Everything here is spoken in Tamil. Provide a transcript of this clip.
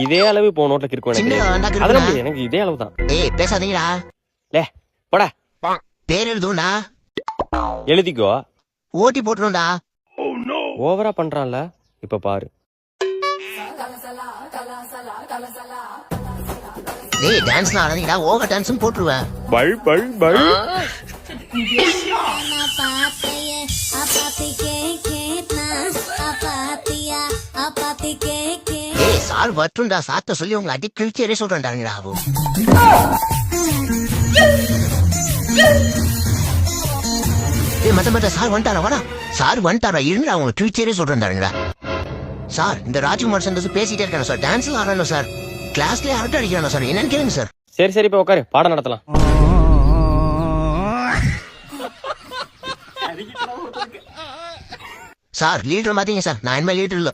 இதே அளவு இப்போ நோட்ல கிறுக்கும் எனக்கு. அதெல்லாம் முடியாது, எனக்கு இதே அளவு தான். ஏய் பேசாதீங்கடா. லே போடா. பேர் எழுதும்டா. எழுதிக்கோ. ஓட்டி போட்டுரும்டா. ஓவரா பண்றான்ல, இப்ப பாரு. ஏய் டான்ஸ்லாம் ஆடாதீங்கடா, ஓவர் டான்ஸும் போட்டுருவேன். பல் பல் பல். ஏய் சார் வட்டுண்டா, சாத்த சொல்லி உங்களை அடி கிழிச்சே சொல்றேன்டாங்கடா. ஏய் மத்த சார் வந்துட்டாரா, வாடா சார் வந்துட்டாரா, இருங்க அவங்க கிழிச்சே சொல்றேன்டாங்கடா. சார் இந்த ராஜ்குமார் சந்தோஷ் பேசிட்டே இருக்காங்க சார், டான்ஸ்ல ஆடணும் சார், கிளாஸ்லயே அரட்டை அடிக்கிறாங்க சார், என்னன்னு கேளுங்க சார். சரி சரி, இப்ப உட்காரு, பாடம் நடத்தலாம். சார் லீடர் மாத்தீங்க சார், நான் இனிமே லீடர் இல்ல.